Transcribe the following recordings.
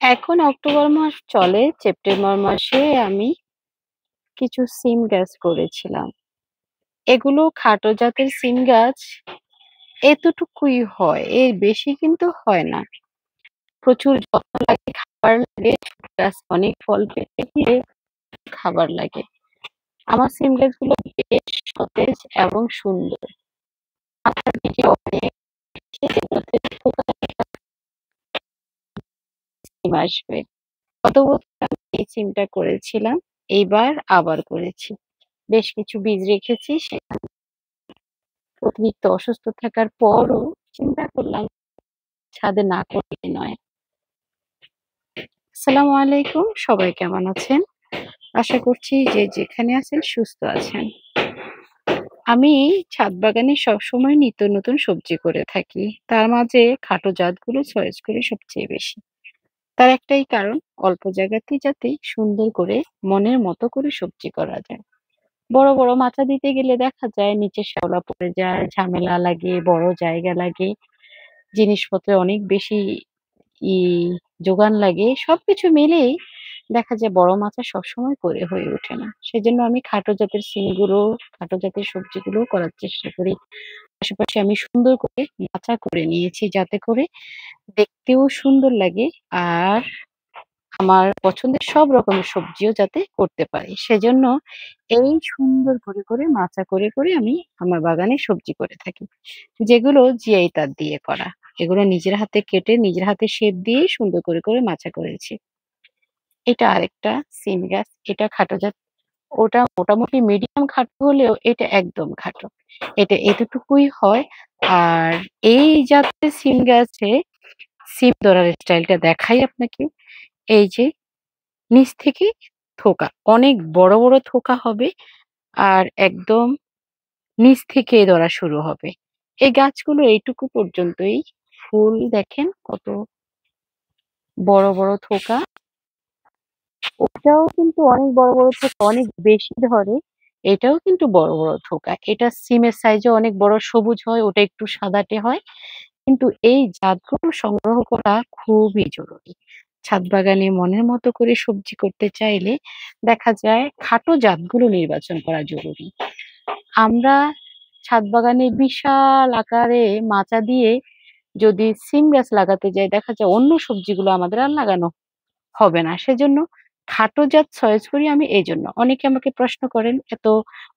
এখন অক্টোবর মাস চলে। সেপ্টেম্বর মাসে আমি কিছু সিম গাছ করেছিলাম। এগুলো খাটো জাতের সিম গাছ এতটুকুই হয়। এর বেশি কিন্তু হয় না। প্রচুর যত্ন লাগে, খাবার লাগে। গাছ অনেক ফল পেতে গেলে খাবার লাগে। আমার সিম গাছগুলো বেশ সতেজ এবং সুন্দর। আপনার দিকে অনেক সিম আসবে। গত বছর আমি এই সিমটা করেছিলাম। এইবার আবার করেছি। বেশ কিছু বীজ রেখেছি। অতিরিক্ত অসুস্থ থাকার পরও চিন্তা করলাম ছাদে না করলে নয়। আসসালামু আলাইকুম, সবাই কেমন আছেন? আশা করছি যে যেখানে আছেন সুস্থ আছেন। আমি ছাদ বাগানে সবসময় নিত্য নতুন সবজি করে থাকি। তার মাঝে খাটো জাতগুলো চয়েস করি সবচেয়ে বেশি। তার একটাই কারণ, অল্প জায়গাতেই যাতে সুন্দর করে মনের মতো করে সবজি করা যায়। বড় বড় মাচা দিতে গেলে দেখা যায় নিচে শ্যাওলা পড়ে যায়, ঝামেলা লাগে, বড় জায়গা লাগে, জিনিসপত্রের অনেক বেশি ই যোগান লাগে। সবকিছু মিলেই দেখা যায় বড় মাচা সবসময় করে হয়ে ওঠে না। সেজন্য আমি খাটো জাতের সিমগুলো, খাটো জাতের সবজিগুলো করার চেষ্টা করি। পাশাপাশি আমি সুন্দর করে মাচা করে নিয়েছি যাতে করে দেখতেও সুন্দর লাগে আর আমার পছন্দের সব রকমের সবজিও যাতে করতে পারি। সেজন্য এই সুন্দর করে মাচা করে আমি আমার বাগানে সবজি করে থাকি। যেগুলো জিআই তার দিয়ে করা। এগুলো নিজের হাতে কেটে নিজের হাতে শেপ দিয়ে সুন্দর করে মাচা করেছি। এটা আরেকটা সিম গাছ। এটা খাটো জাত। ওটা মোটামুটি মিডিয়াম খাটো হলেও এটা একদম খাটো। এটা এতটুকুই হয়। আর এই জাতের সিম গাছে সিম ধরার স্টাইলটা দেখাই আপনাকে। এই যে নিচ থেকে থোকা। অনেক বড় থোকা হবে আর একদম নিচ থেকে ধরা শুরু হবে। এই গাছগুলো এইটুকু পর্যন্তই। ফুল দেখেন কত বড় থোকা। ওটাও কিন্তু অনেক বড় থোকা, অনেক বেশি ধরে। এটাও কিন্তু বড় থোকা। এটা সিমের সাইজে অনেক বড় সবুজ হয়, ওটা একটু সাদাটে হয়। কিন্তু এই জাতগুলো সংগ্রহ করা খুবই জরুরি। ছাদ বাগানে মনের মতো করে সবজি করতে চাইলে দেখা যায় খাটো জাতগুলো নির্বাচন করা জরুরি। আমরা ছাদ বাগানে বিশাল আকারে মাচা দিয়ে যদি সিম গাছ লাগাতে যাই দেখা যায় অন্য সবজিগুলো আমাদের আর লাগানো হবে না। সেজন্য খাটো জাত চয়েস করি আমি এইজন্য। অনেকে আমাকে প্রশ্ন করেন, "এত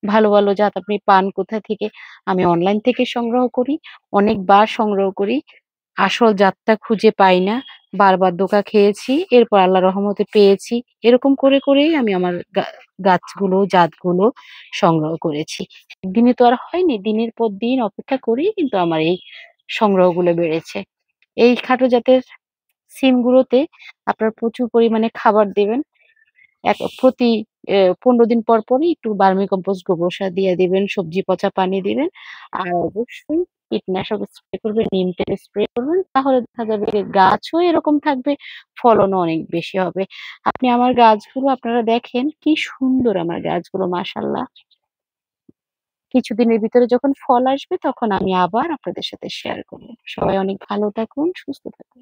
ভালো জাত আপনি পান কোথা থেকে?" আমি অনলাইন থেকে সংগ্রহ করি। অনেকবার সংগ্রহ করি। আসল জাতটা খুঁজে পাই না। বারবার ধোঁকা খেয়েছি। এরপর আল্লাহর রহমতে পেয়েছি। এরকম করেই আমি আমার গাছগুলো, জাতগুলো সংগ্রহ করেছি। একদিনে তো আর হয়নি। দিনের পর দিন অপেক্ষা করেই কিন্তু আমার এই সংগ্রহগুলো বেড়েছে। এই খাটো জাতের সিমগুলোতে আপনার প্রচুর পরিমাণে খাবার দেবেন। প্রতি ১৫ দিন পরই একটু ভার্মি কম্পোস্ট, গোবর সার দিয়ে দিবেন, সবজি পচা পানি দিবেন। আর অবশ্যই কীটনাশক স্প্রে করবেন, নিম তেল স্প্রে করবেন। তাহলে দেখা যাবে যে গাছও এরকম থাকবে, ফলনও অনেক বেশি হবে। আপনি আমার গাছগুলো আপনারা দেখেন কি সুন্দর আমার গাছগুলো মাশাআল্লাহ। কিছুদিনের ভিতরে যখন ফল আসবে তখন আমি আবার আপনাদের সাথে শেয়ার করব। সবাই অনেক ভালো থাকুন, সুস্থ থাকুন।